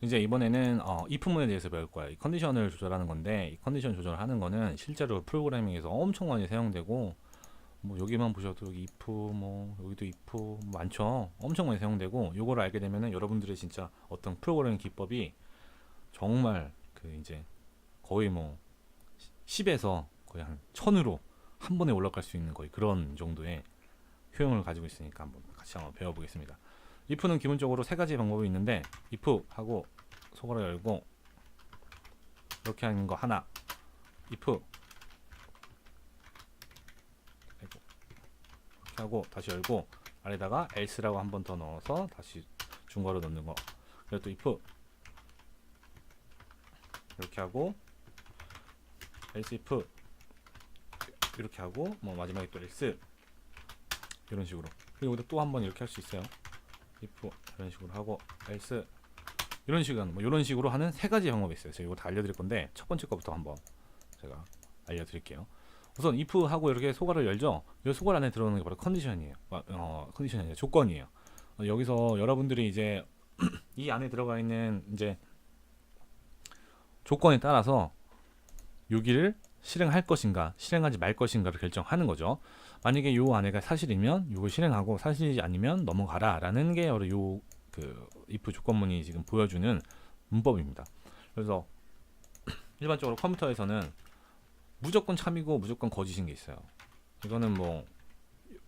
이제 이번에는 if문에 대해서 배울 거야. 이 컨디션을 조절하는 건데 이 컨디션 조절하는 거는 실제로 프로그래밍에서 엄청 많이 사용되고 뭐 여기만 보셔도 여기 if 뭐 여기도 if 뭐 많죠. 엄청 많이 사용되고 요거를 알게 되면은 여러분들의 진짜 어떤 프로그래밍 기법이 정말 그 이제 거의 뭐 10에서 거의 한 1000으로 한 번에 올라갈 수 있는 거의 그런 정도의 효용을 가지고 있으니까 같이 한번 배워보겠습니다. if는 기본적으로 세 가지 방법이 있는데 if 하고 속으로 열고 이렇게 하는 거 하나, if 이렇게 하고 다시 열고 아래다가 else라고 한 번 더 넣어서 다시 중괄호 넣는 거. 그리고 또 if 이렇게 하고 else if 이렇게 하고 뭐 마지막에 또 else 이런 식으로. 그리고 또 한 번 이렇게 할 수 있어요. if 이런 식으로 하고 else 이런 식으로 하는 뭐 이런 식으로 하는 세 가지 방법이 있어요. 제가 이거 다 알려드릴 건데 첫 번째 거부터 한번 제가 알려드릴게요. 우선 if 하고 이렇게 소괄을 열죠. 이 소괄 안에 들어오는 게 바로 컨디션이에요. 컨디션이 아니라 조건이에요. 여기서 여러분들이 이제 이 안에 들어가 있는 이제 조건에 따라서 여기를 실행할 것인가 실행하지 말 것인가를 결정하는 거죠. 만약에 요 안에가 사실이면 이걸 실행하고 사실이지 아니면 넘어가라 라는 게 바로 요 그 if 조건문이 지금 보여주는 문법입니다. 그래서 일반적으로 컴퓨터에서는 무조건 참이고 무조건 거짓인 게 있어요. 이거는 뭐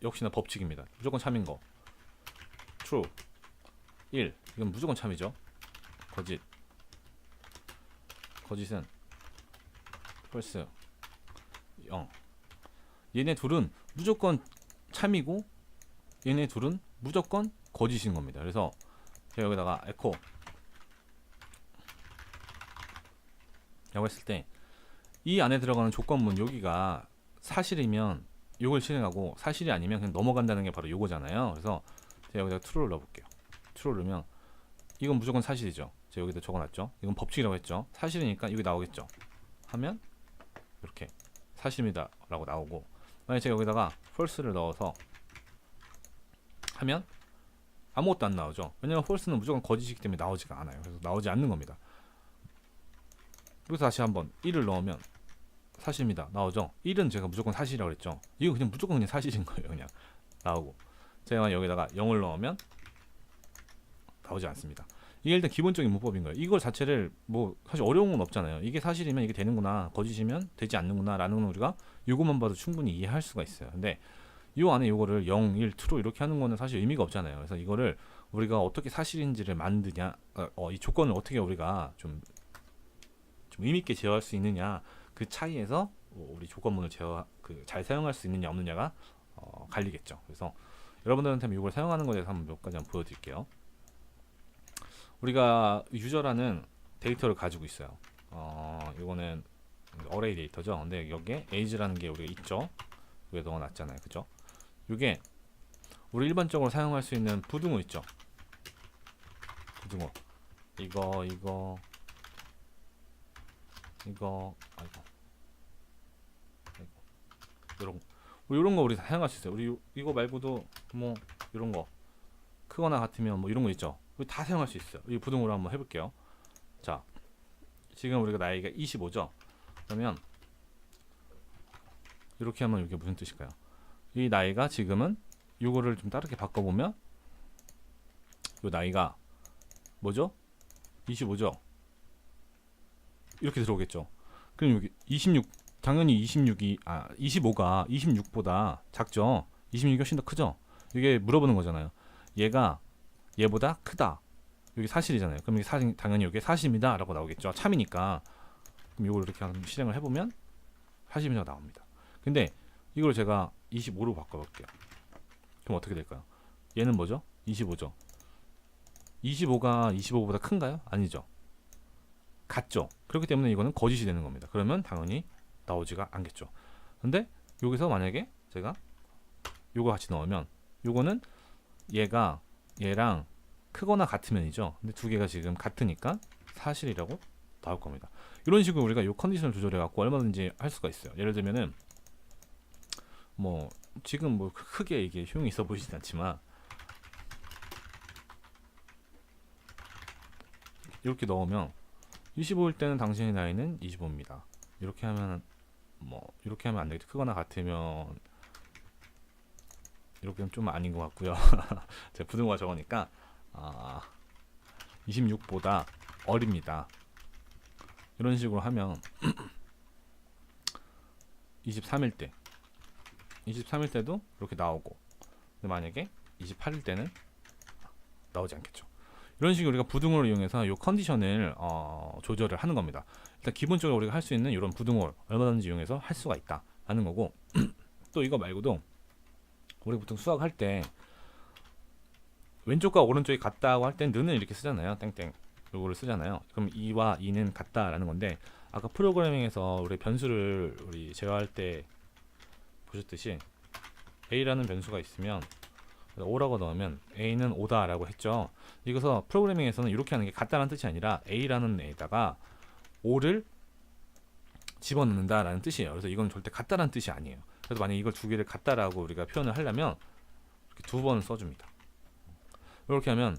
역시나 법칙입니다. 무조건 참인 거 true 1 이건 무조건 참이죠. 거짓은 false 0. 얘네 둘은 무조건 참이고 얘네 둘은 무조건 거짓인 겁니다. 그래서 제가 여기다가 에코 라고 했을 때 이 안에 들어가는 조건문 여기가 사실이면 이걸 실행하고 사실이 아니면 그냥 넘어간다는 게 바로 요거잖아요. 그래서 제가 여기다 true를 넣어볼게요. true를 넣으면 이건 무조건 사실이죠. 제가 여기다 적어놨죠. 이건 법칙이라고 했죠. 사실이니까 여기 나오겠죠. 하면 이렇게 사실입니다 라고 나오고, 만약에 제가 여기다가 false를 넣어서 하면 아무것도 안 나오죠. 왜냐면 false는 무조건 거짓이기 때문에 나오지가 않아요. 그래서 나오지 않는 겁니다. 여기서 다시 한번 1을 넣으면 사실입니다 나오죠. 1은 제가 무조건 사실이라고 그랬죠. 이거 그냥 무조건 그냥 사실인 거예요. 그냥 나오고, 제가 여기다가 0을 넣으면 나오지 않습니다. 이게 일단 기본적인 문법인 거예요. 이걸 자체를 뭐 사실 어려운 건 없잖아요. 이게 사실이면 이게 되는구나, 거짓이면 되지 않는구나 라는 건 우리가 이것만 봐도 충분히 이해할 수가 있어요. 근데 이 안에 이거를 0, 1, true 이렇게 하는 거는 사실 의미가 없잖아요. 그래서 이거를 우리가 어떻게 사실인지를 만드냐, 이 조건을 어떻게 우리가 좀 의미 있게 제어할 수 있느냐, 그 차이에서 우리 조건문을 잘 사용할 수 있느냐 없느냐가 갈리겠죠. 그래서 여러분들한테 이걸 사용하는 것에 대해서 한번 몇 가지 한번 보여드릴게요. 우리가 유저라는 데이터를 가지고 있어요. 이거는 어레이 데이터죠. 근데 여기에 age라는 게 우리가 있죠. 여기에 넣어놨잖아요. 그죠? 이게 우리 일반적으로 사용할 수 있는 부등호 있죠. 부등호 이거 아이고 이런 거 우리 다 사용할 수 있어요. 우리 이거 말고도 뭐 이런 거 크거나 같으면 뭐 이런 거 있죠. 우리 다 사용할 수 있어요. 이 부등호로 한번 해볼게요. 자, 지금 우리가 나이가 25죠. 그러면 이렇게 하면 이게 무슨 뜻일까요? 이 나이가 지금은 이거를 좀 다르게 바꿔보면 이 나이가 뭐죠? 25죠. 이렇게 들어오겠죠. 그럼 여기 26 당연히 25가 26보다 작죠. 26이 훨씬 더 크죠. 이게 물어보는 거잖아요. 얘가 얘보다 크다. 여기 사실이잖아요. 그럼 이게 당연히 여기 사실입니다 라고 나오겠죠. 참이니까. 그럼 이걸 이렇게 한번 실행을 해보면 사실입니다 나옵니다. 근데 이걸 제가 25로 바꿔볼게요. 그럼 어떻게 될까요? 얘는 뭐죠? 25죠. 25가 25보다 큰가요? 아니죠. 같죠. 그렇기 때문에 이거는 거짓이 되는 겁니다. 그러면 당연히 나오지가 않겠죠. 근데 여기서 만약에 제가 요거 같이 넣으면 요거는 얘가 얘랑 크거나 같으면이죠. 근데 두 개가 지금 같으니까 사실이라고 나올 겁니다. 이런 식으로 우리가 요 컨디션을 조절해 갖고 얼마든지 할 수가 있어요. 예를 들면은 뭐 지금 뭐 크게 이게 효용이 있어 보이진 않지만 이렇게 넣으면 25일 때는 당신의 나이는 25입니다. 이렇게 하면 이렇게 하면 안 되겠죠. 크거나 같으면 이렇게는 좀 아닌 것 같고요. 제가 부등호가 적으니까 26보다 어립니다. 이런 식으로 하면 23일 때도 이렇게 나오고, 근데 만약에 28일 때는 나오지 않겠죠. 이런 식으로 우리가 부등호를 이용해서 이 컨디션을 조절을 하는 겁니다. 일단 기본적으로 우리가 할 수 있는 이런 부등호를 얼마든지 이용해서 할 수가 있다 하는 거고, 또 이거 말고도 우리 보통 수학할 때 왼쪽과 오른쪽이 같다고 할 땐 는을 이렇게 쓰잖아요. 땡땡 요거를 쓰잖아요. 그럼 2와 2는 같다라는 건데, 아까 프로그래밍에서 우리 변수를 우리 제어할 때 보셨듯이 a라는 변수가 있으면 5라고 넣으면 a는 5다 라고 했죠. 이거서 프로그래밍에서는 이렇게 하는 게 같다라는 뜻이 아니라 a라는 애에다가 5를 집어넣는다 라는 뜻이에요. 그래서 이건 절대 같다라는 뜻이 아니에요. 그래서 만약에 이걸 두 개를 같다라고 우리가 표현을 하려면 이렇게 두 번 써줍니다. 이렇게 하면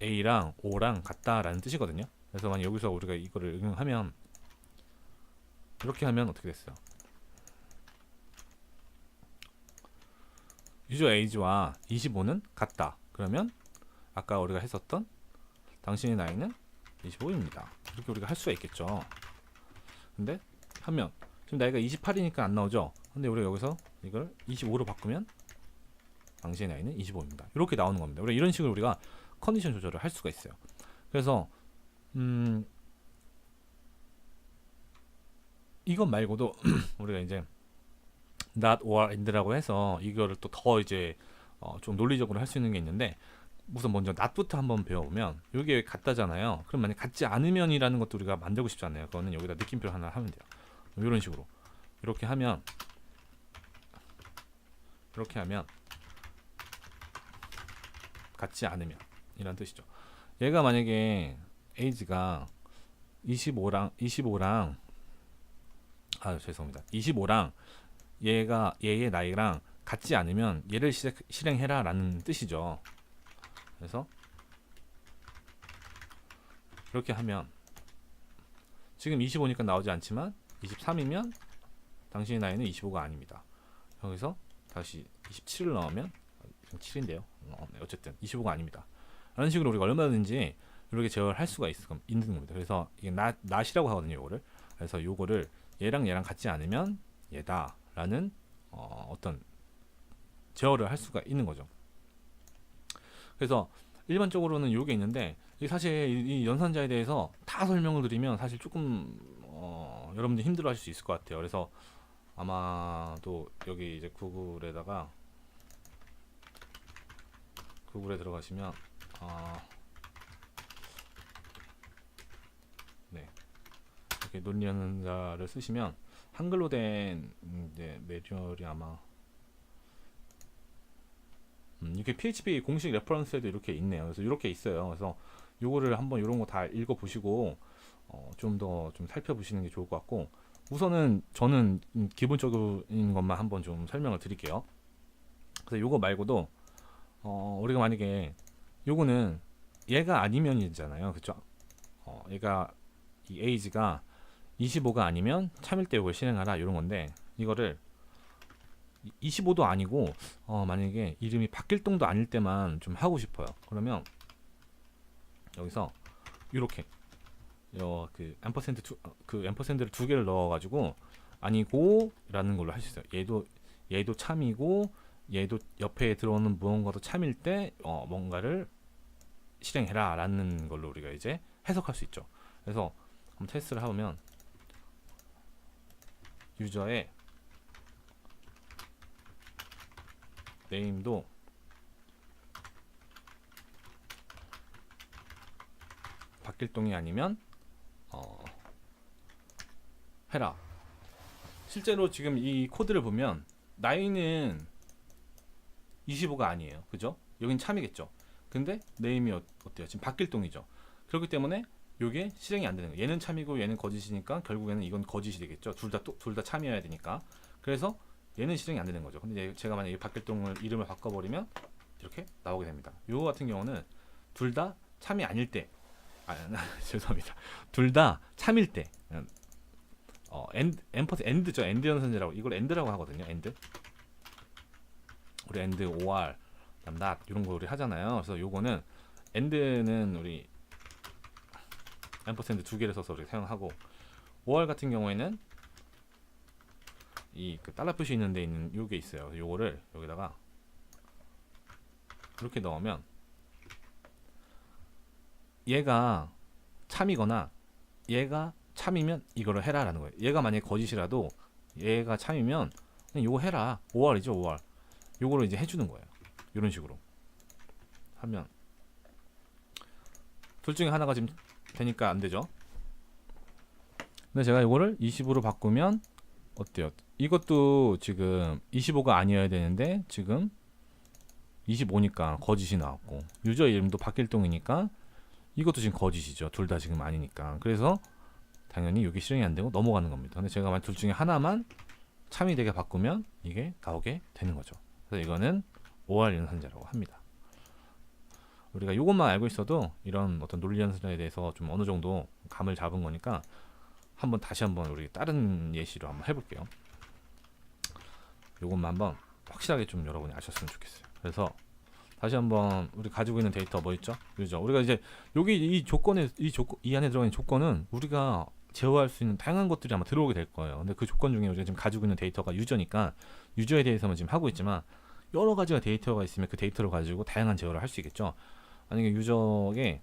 a랑 5랑 같다라는 뜻이거든요. 그래서 만약 여기서 우리가 이거를 응용하면 이렇게 하면 어떻게 됐어요? 유저 에이지와 25는 같다. 그러면 아까 우리가 했었던 당신의 나이는 25입니다. 이렇게 우리가 할 수가 있겠죠. 근데 하면 지금 나이가 28이니까 안 나오죠. 근데 우리가 여기서 이걸 25로 바꾸면 당신의 나이는 25입니다. 이렇게 나오는 겁니다. 우리가 이런 식으로 우리가 컨디션 조절을 할 수가 있어요. 그래서 이것 말고도 우리가 이제 not or and라고 해서 이거를 또 더 이제 좀 논리적으로 할 수 있는 게 있는데, 우선 먼저 not부터 한번 배워보면 이게 같다잖아요. 그럼 만약 같지 않으면이라는 것도 우리가 만들고 싶지 않아요. 그거는 여기다 느낌표 하나 하면 돼요. 이런 식으로 이렇게 하면 같지 않으면 이란 뜻이죠. 얘가 만약에 age가 25랑 죄송합니다. 25랑 얘의 나이랑 같지 않으면 얘를 실행해라 라는 뜻이죠. 그래서 이렇게 하면 지금 25니까 나오지 않지만 23이면 당신의 나이는 25가 아닙니다. 여기서 다시 27을 넣으면 7인데요. 어쨌든 25가 아닙니다. 이런 식으로 우리가 얼마든지 이렇게 제어를 할 수가 있는 겁니다. 그래서 이게 not이라고 하거든요. 요거를. 그래서 요거를 얘랑 같지 않으면 얘다 라는 어떤 제어를 할 수가 있는 거죠. 그래서 일반적으로는 요게 있는데, 사실 이 연산자에 대해서 다 설명을 드리면 사실 조금 여러분들이 힘들어 하실 수 있을 것 같아요. 그래서 아마도 여기 이제 구글에 들어가시면 네, 이렇게 논리연산자를 쓰시면 한글로 된 이제 매뉴얼이 아마 이렇게 PHP 공식 레퍼런스에도 이렇게 있네요. 그래서 이렇게 있어요. 그래서 요거를 한번 이런 거 다 읽어 보시고 좀 더 좀 살펴보시는 게 좋을 것 같고, 우선은 저는 기본적인 것만 한번 좀 설명을 드릴게요. 그래서 요거 말고도 우리가 만약에 요거는 얘가 아니면이잖아요. 그쵸? 얘가 이 age가 25가 아니면 참일때 요걸 실행하라 이런 건데, 이거를 25도 아니고 만약에 이름이 박길동도 아닐 때만 좀 하고 싶어요. 그러면 여기서 이렇게 그 앰퍼센드를 두 개를 넣어가지고 아니고 라는 걸로 할 수 있어요. 얘도 참이고 얘도 옆에 들어오는 무언가도 참일 때 뭔가를 실행해라 라는 걸로 우리가 이제 해석할 수 있죠. 그래서 한번 테스트를 해보면 유저의 네임도 박길동이 아니면 해라. 실제로 지금 이 코드를 보면 나이는 25가 아니에요. 그죠? 여긴 참이겠죠. 근데 네임이 어때요? 지금 박길동이죠. 그렇기 때문에 이게 실행이 안 되는 거예요. 얘는 참이고 얘는 거짓이니까 결국에는 이건 거짓이 되겠죠. 둘 다 참이어야 되니까. 그래서 얘는 실행이 안 되는 거죠. 근데 제가 만약에 박길동을 이름을 바꿔버리면 이렇게 나오게 됩니다. 요거 같은 경우는 둘 다 참이 아닐 때 죄송합니다. 둘 다 참일 때 엔드죠. 엔드 연산자라고 이걸 엔드라고 하거든요. 엔드. 우리 엔드 or not 이런 거 우리 하잖아요. 그래서 요거는 엔드는 우리 앰퍼센드 두 개를 써서 우리 사용하고 or 같은 경우에는 이 그 달러 표시 있는 데 있는 요게 있어요. 요거를 여기다가 이렇게 넣으면 얘가 참이거나 얘가 참이면 이거를 해라라는 거예요. 얘가 만약에 거짓이라도 얘가 참이면 그냥 요거 해라. OR이죠, OR. 요거를 이제 해주는 거예요. 이런 식으로 하면 둘 중에 하나가 지금 되니까 안 되죠. 근데 제가 요거를 20으로 바꾸면 어때요? 이것도 지금 25가 아니어야 되는데 지금 25니까 거짓이 나왔고 유저 이름도 박길동이니까 이것도 지금 거짓이죠. 둘 다 지금 아니니까. 그래서 당연히 여기 실행이 안 되고 넘어가는 겁니다. 근데 제가 만약 둘 중에 하나만 참이 되게 바꾸면 이게 나오게 되는 거죠. 그래서 이거는 OR 연산자라고 합니다. 우리가 이것만 알고 있어도 이런 어떤 논리 연산자에 대해서 좀 어느 정도 감을 잡은 거니까 다시 한번 우리 다른 예시로 한번 해볼게요. 이것만 한번 확실하게 좀 여러분이 아셨으면 좋겠어요. 그래서 다시 한번 우리 가지고 있는 데이터 뭐 있죠? 그죠? 우리가 이제 여기 이 안에 들어가 있는 조건은 우리가 제어할 수 있는 다양한 것들이 아마 들어오게 될 거예요. 근데 그 조건 중에 우리가 지금 가지고 있는 데이터가 유저니까 유저에 대해서만 지금 하고 있지만 여러 가지가 데이터가 있으면 그 데이터를 가지고 다양한 제어를 할 수 있겠죠. 만약에 유저의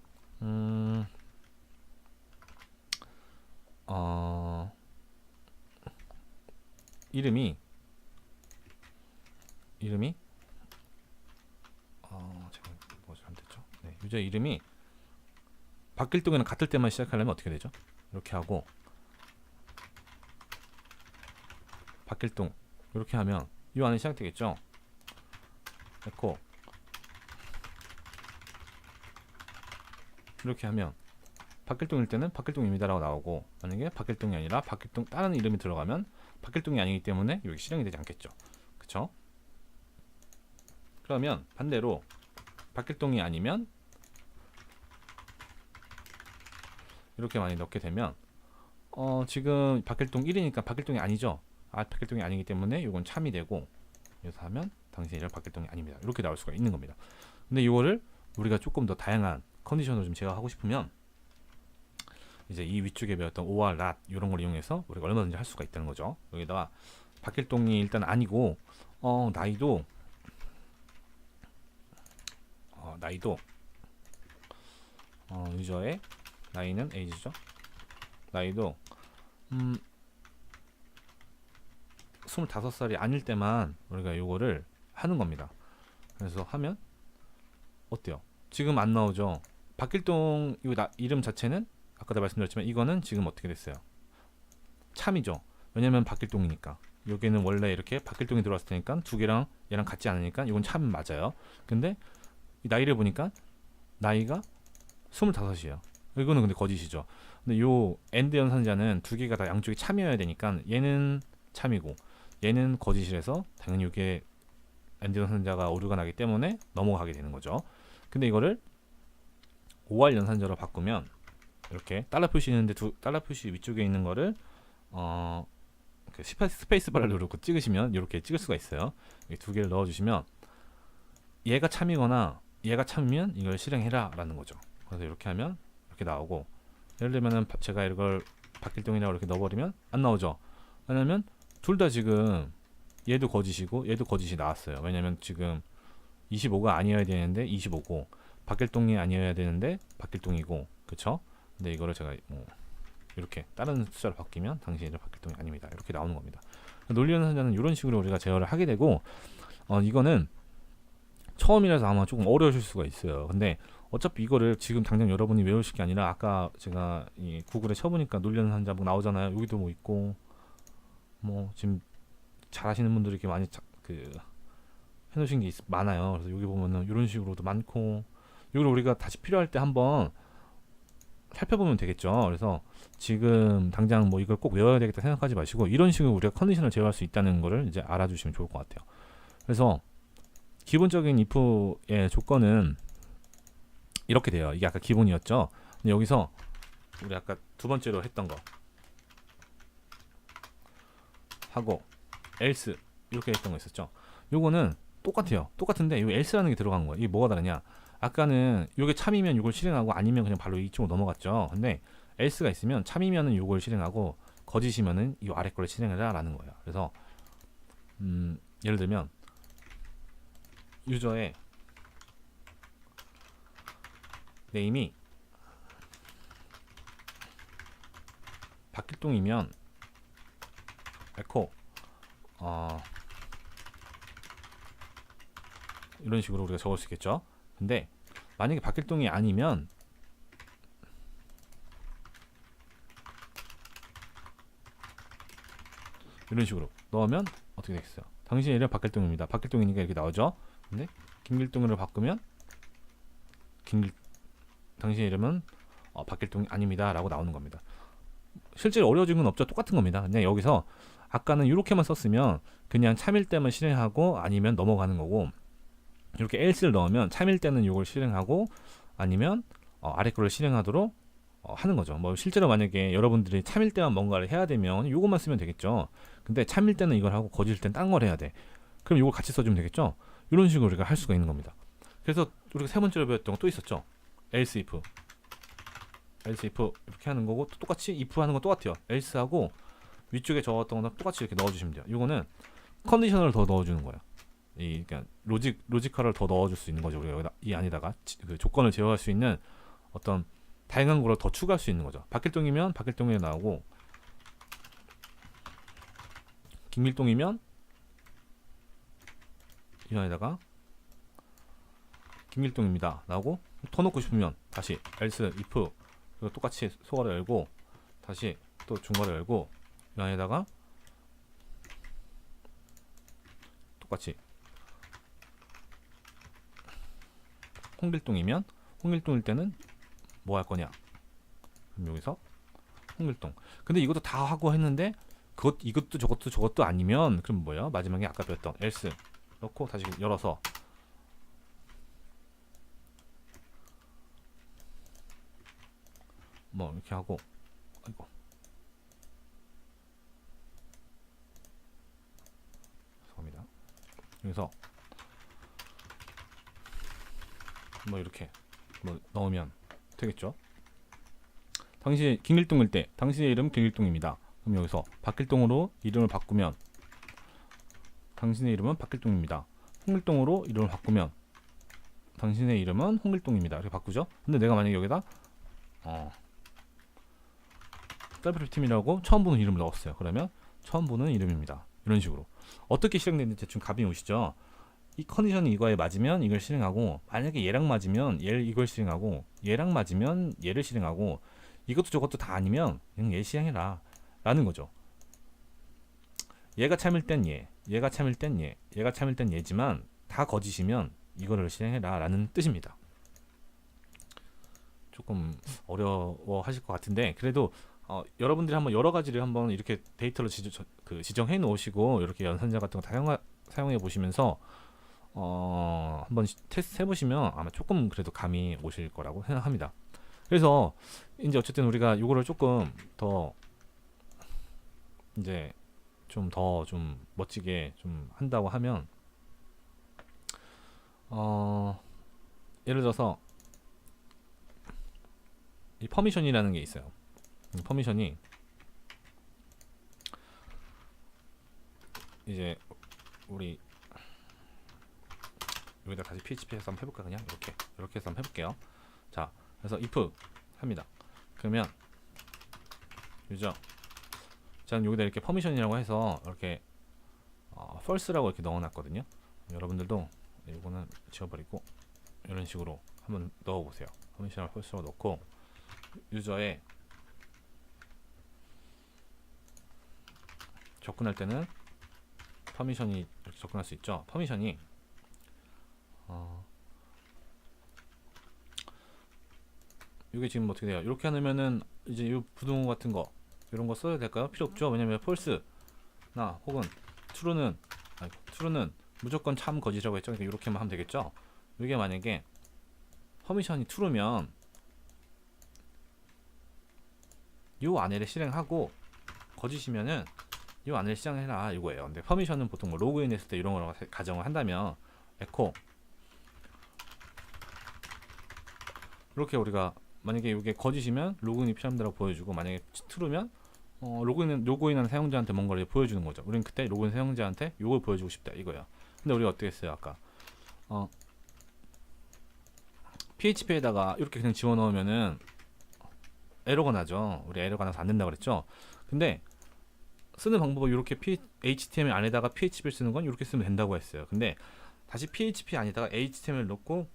이름이 제가 뭐 잘못했죠? 네, 유저 이름이 박길동이랑 같을 때만 시작하려면 어떻게 되죠? 이렇게 하고 박길동 이렇게 하면 이 안에 시작되겠죠? 에코 이렇게 하면 박길동일 때는 박길동입니다라고 나오고 만약에 박길동이 아니라 박길동 다른 이름이 들어가면 박길동이 아니기 때문에 여기 실행이 되지 않겠죠. 그쵸? 그러면 반대로 박길동이 아니면 이렇게 많이 넣게 되면 지금 박길동 1이니까 박길동이 아니죠. 박길동이 아니기 때문에 이건 참이 되고 여기서 하면 당신의 이름 박길동이 아닙니다. 이렇게 나올 수가 있는 겁니다. 근데 이거를 우리가 조금 더 다양한 컨디션을 좀 제어하고 싶으면 이제 이 위쪽에 배웠던 or, not 이런 걸 이용해서 우리가 얼마든지 할 수가 있다는 거죠. 여기다가 박길동이 일단 아니고 나이도 유저의 나이는 age죠. 나이도 25살이 아닐 때만 우리가 요거를 하는 겁니다. 그래서 하면 어때요? 지금 안 나오죠. 박길동 이름 자체는 아까도 말씀드렸지만 이거는 지금 어떻게 됐어요? 참이죠. 왜냐면 박길동이니까. 여기는 원래 이렇게 박길동이 들어왔을 테니까 두 개랑 얘랑 같지 않으니까 이건 참 맞아요. 근데 이 나이를 보니까 나이가 25이에요. 이거는 근데 거짓이죠. 근데 요 엔드 연산자는 두 개가 다 양쪽이 참이어야 되니까 얘는 참이고 얘는 거짓이라서 당연히 이게 엔드 연산자가 오류가 나기 때문에 넘어가게 되는 거죠. 근데 이거를 OR 연산자로 바꾸면 이렇게 달러 표시 있는데 달러 표시 위쪽에 있는 거를 그 스페이스 바를 누르고 찍으시면 이렇게 찍을 수가 있어요. 두 개를 넣어주시면 얘가 참이거나 얘가 참이면 이걸 실행해라 라는 거죠. 그래서 이렇게 하면 이렇게 나오고 예를 들면은 제가 이걸 박길동이라고 이렇게 넣어버리면 안 나오죠. 왜냐면 둘 다 지금 얘도 거짓이고 얘도 거짓이 나왔어요. 왜냐면 지금 25가 아니어야 되는데 25고 박길동이 아니어야 되는데 박길동이고 그쵸? 근데 이거를 제가 이렇게 다른 숫자로 바뀌면 당신이 박길동이 아닙니다. 이렇게 나오는 겁니다. 논리 연산자는 이런 식으로 우리가 제어를 하게 되고 이거는 처음이라서 아마 조금 어려우실 수가 있어요. 근데 어차피 이거를 지금 당장 여러분이 외우실 게 아니라 아까 제가 이 구글에 쳐보니까 논리 연산자 뭐 나오잖아요. 여기도 뭐 있고 뭐 지금 잘하시는 분들이 이렇게 많이 해놓으신 게 많아요. 그래서 여기 보면은 이런 식으로도 많고 이걸 우리가 다시 필요할 때 한번 살펴보면 되겠죠. 그래서 지금 당장 뭐 이걸 꼭 외워야 되겠다 생각하지 마시고 이런 식으로 우리가 컨디션을 제어할 수 있다는 거를 이제 알아주시면 좋을 것 같아요. 그래서 기본적인 if의 조건은 이렇게 돼요. 이게 아까 기본이었죠. 근데 여기서 우리 아까 두 번째로 했던 거 하고 else 이렇게 했던 거 있었죠. 요거는 똑같아요. 똑같은데 이 else라는 게 들어간 거예요. 이게 뭐가 다르냐? 아까는 요게 참이면 요걸 실행하고 아니면 그냥 바로 이쪽으로 넘어갔죠. 근데 else가 있으면 참이면은 요걸 실행하고 거짓이면은 이 아래 거를 실행해라라는 거예요. 그래서 예를 들면 유저의 네임이 박길동이면 에코 이런 식으로 우리가 적을 수 있겠죠. 근데 만약에 박길동이 아니면 이런 식으로 넣으면 어떻게 되겠어요? 당신의 이름 박길동입니다. 박길동이니까 이렇게 나오죠. 근데 김길동으로 바꾸면 당신의 이름은 박길동이 아닙니다 라고 나오는 겁니다. 실제로 어려워진 건 없죠. 똑같은 겁니다. 그냥 여기서 아까는 이렇게만 썼으면 그냥 참일 때만 실행하고 아니면 넘어가는 거고, 이렇게 else를 넣으면 참일 때는 이걸 실행하고 아니면 아래 거를 실행하도록 하는 거죠. 뭐 실제로 만약에 여러분들이 참일 때만 뭔가를 해야 되면 이것만 쓰면 되겠죠. 근데 참일 때는 이걸 하고 거짓일 때는 딴 걸 해야 돼. 그럼 이걸 같이 써주면 되겠죠. 이런 식으로 우리가 할 수가 있는 겁니다. 그래서 우리가 세 번째로 배웠던 거 또 있었죠. else if 이렇게 하는 거고, 또 똑같이 if 하는 거 똑같아요. else하고 위쪽에 적었던 거랑 똑같이 이렇게 넣어주시면 돼요. 이거는 컨디셔널을 더 넣어주는 거예요. 그러니까 로지컬을 더 넣어줄 수 있는 거죠. 우리가 여기다 이 안에다가 그 조건을 제어할 수 있는 어떤 다양한 거를 더 추가할 수 있는 거죠. 박길동이면 박길동이 나오고, 김길동이면 이 안에다가 김길동입니다 나오고, 더 넣고 싶으면 다시 else if 그리고 똑같이 소괄호 열고 다시 또 중괄호 열고 이 안에다가 똑같이 홍길동이면 홍길동일 때는 뭐 할 거냐? 그럼 여기서 홍길동. 근데 이것도 다 하고 했는데 이것도 저것도 아니면 그럼 뭐야? 마지막에 아까 배웠던 else 넣고 다시 열어서 뭐 이렇게 하고, 아이고 죄송합니다. 여기서 뭐 이렇게 뭐 넣으면 되겠죠. 당신이 김길동일 때 당신의 이름 김길동입니다. 그럼 여기서 박길동으로 이름을 바꾸면 당신의 이름은 박길동입니다. 홍길동으로 이름을 바꾸면 당신의 이름은 홍길동입니다. 이렇게 바꾸죠. 근데 내가 만약에 여기다 WP팀이라고 처음 보는 이름을 넣었어요. 그러면 처음 보는 이름입니다. 이런 식으로 어떻게 실행되는지 대충 감이 오시죠. 이 컨디션이 이거에 맞으면 이걸 실행하고, 만약에 얘랑 맞으면 얘를 이걸 실행하고, 얘랑 맞으면 얘를 실행하고, 이것도 저것도 다 아니면 그냥 얘 실행해라 라는 거죠. 얘가 참일 땐 얘, 얘가 참일 땐 얘, 얘가 참일 땐 얘지만 다 거짓이면 이거를 실행해라 라는 뜻입니다. 조금 어려워하실 것 같은데, 그래도 여러분들이 한번 여러 가지를 한번 이렇게 데이터로 지정해 놓으시고 이렇게 연산자 같은 거 다 사용해 보시면서 한번 테스트 해보시면 아마 조금 그래도 감이 오실 거라고 생각합니다. 그래서 이제 어쨌든 우리가 이거를 조금 더 이제 좀 멋지게 좀 한다고 하면 예를 들어서 이 퍼미션이라는 게 있어요. 이 퍼미션이 이제 우리 여기다 다시 PHP에서 한번 해볼까? 그냥 이렇게 해서 한번 해볼게요. 자, 그래서 if 합니다. 그러면 유저 저는 여기다 이렇게 퍼미션이라고 해서 이렇게 false라고 이렇게 넣어놨거든요. 여러분들도 이거는 지워버리고 이런 식으로 한번 넣어보세요. 퍼미션을 false로 넣고 유저의 접근할 때는 퍼미션이 이렇게 접근할 수 있죠. 퍼미션이 이게 지금 어떻게 돼요? 이렇게 하면은 이제 이 부등호 같은 거 이런 거 써야 될까요? 필요 없죠. 왜냐면 false나 혹은 true는 무조건 참 거짓이라고 했죠. 그러니까 이렇게만 하면 되겠죠. 이게 만약에 퍼미션이 true면 요 안에를 실행하고 거짓이면은 요 안에를 실행해라 이거예요. 근데 퍼미션은 보통 뭐 로그인 했을 때 이런 걸 가정을 한다면 에코 이렇게 우리가 만약에 이게 거짓이면 로그인이 필요합니다라고 보여주고, 만약에 트루면 로그인한 사용자한테 뭔가를 보여주는 거죠. 우리는 그때 로그인 사용자한테 이걸 보여주고 싶다 이거예요. 근데 우리가 어떻게 했어요? 아까 PHP에다가 이렇게 그냥 집어넣으면은 에러가 나죠. 우리 에러가 나서 안 된다 그랬죠. 근데 쓰는 방법은 이렇게 HTML 안에다가 PHP를 쓰는 건 이렇게 쓰면 된다고 했어요. 근데 다시 PHP 안에다가 HTML 넣고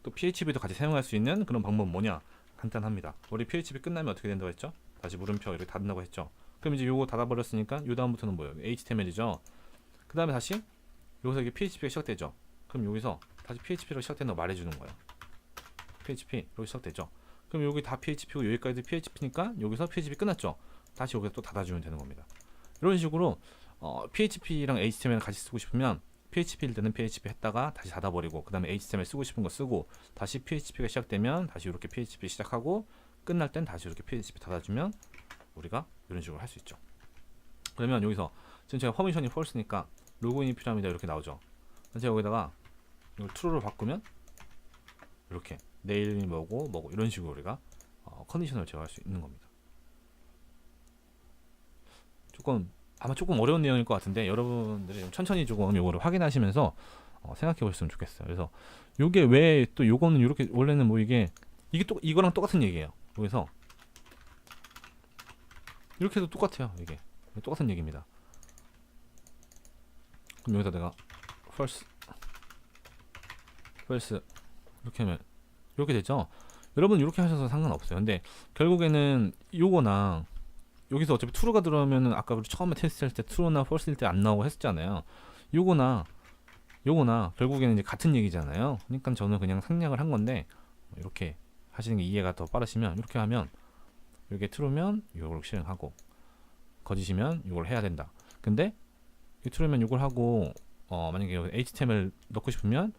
또 PHP도 같이 사용할 수 있는 그런 방법은 뭐냐? 간단합니다. 우리 PHP 끝나면 어떻게 된다고 했죠? 다시 물음표 이렇게 닫는다고 했죠. 그럼 이제 요거 닫아버렸으니까 요 다음부터는 뭐예요? HTML이죠. 그 다음에 다시 여기서 이게 PHP가 시작되죠. 그럼 여기서 다시 PHP로 시작된다고 말해주는 거예요. PHP로 시작되죠. 그럼 여기 다 PHP고 여기까지도 PHP니까 여기서 PHP 끝났죠. 다시 여기서 또 닫아주면 되는 겁니다. 이런 식으로 PHP랑 HTML 같이 쓰고 싶으면 PHP일 때는 PHP 했다가 다시 닫아버리고, 그 다음에 HTML 쓰고 싶은 거 쓰고, 다시 PHP가 시작되면 다시 이렇게 PHP 시작하고, 끝날 땐 다시 이렇게 PHP 닫아주면 우리가 이런 식으로 할 수 있죠. 그러면 여기서 지금 제가 퍼미션이 false니까 로그인이 필요합니다 이렇게 나오죠. 제가 여기다가 이걸 true로 바꾸면 이렇게 내 이름이 뭐고 이런 식으로 우리가 컨디션을 제어할 수 있는 겁니다. 아마 조금 어려운 내용일 것 같은데 여러분들이 천천히 조금 요거를 확인하시면서 생각해 보셨으면 좋겠어요. 그래서 요게 왜 또 요거는 이렇게, 원래는 뭐 이게 또 이거랑 똑같은 얘기예요. 그래서 이렇게 해도 똑같아요. 이게 똑같은 얘기입니다. 그럼 여기다 내가 false 이렇게 하면 이렇게 되죠. 여러분 이렇게 하셔서 상관없어요. 근데 결국에는 요거나 여기서 어차피 true가 들어오면은 아까 우리 처음에 테스트할 때 true나 false일 때 안 나오고 했었잖아요. 요거나 결국에는 이제 같은 얘기잖아요. 그러니까 저는 그냥 생략을 한 건데, 이렇게 하시는 게 이해가 더 빠르시면 이렇게 하면, 이게 true면 이걸 실행하고, 거짓이면 이걸 해야 된다. 근데 이 true면 이걸 하고 만약에 여기 HTML 넣고 싶으면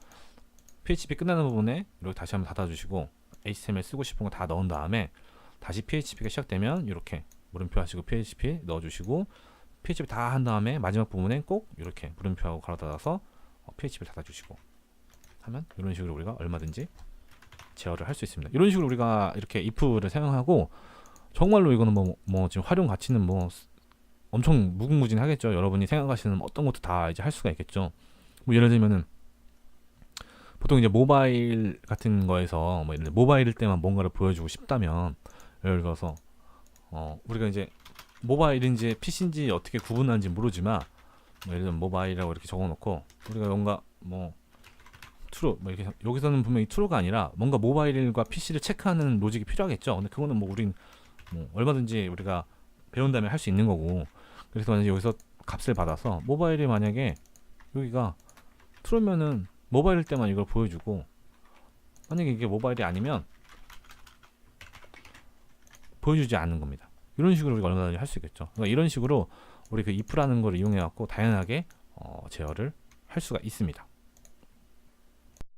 PHP 끝나는 부분에 이렇게 다시 한번 닫아주시고, HTML 쓰고 싶은 거 다 넣은 다음에 다시 PHP가 시작되면 이렇게 물음표 하시고 PHP 넣어주시고, PHP 다 한 다음에 마지막 부분에 꼭 이렇게 물음표하고 가로 닫아서 PHP를 닫아주시고 하면 이런 식으로 우리가 얼마든지 제어를 할 수 있습니다. 이런 식으로 우리가 이렇게 if를 사용하고, 정말로 이거는 뭐 지금 활용 가치는 뭐 엄청 무궁무진하겠죠. 여러분이 생각하시는 어떤 것도 다 이제 할 수가 있겠죠. 뭐 예를 들면은 보통 이제 모바일 같은 거에서 뭐 모바일일 때만 뭔가를 보여주고 싶다면, 예를 들어서 우리가 이제 모바일인지 PC인지 어떻게 구분하는지 모르지만, 뭐 예를 들면 모바일이라고 이렇게 적어놓고 우리가 뭔가 뭐 true 뭐 이렇게, 여기서는 분명히 true가 아니라 뭔가 모바일과 PC를 체크하는 로직이 필요하겠죠. 근데 그거는 뭐 우린 뭐 얼마든지 우리가 배운 다음에 할 수 있는 거고, 그래서 만약에 여기서 값을 받아서 모바일이 만약에 여기가 true면은 모바일일 때만 이걸 보여주고, 만약에 이게 모바일이 아니면 보여주지 않는 겁니다. 이런 식으로 우리가 얼마든지 할 수 있겠죠. 그러니까 이런 식으로 우리 그 if라는 걸 이용해 갖고 다양하게 제어를 할 수가 있습니다.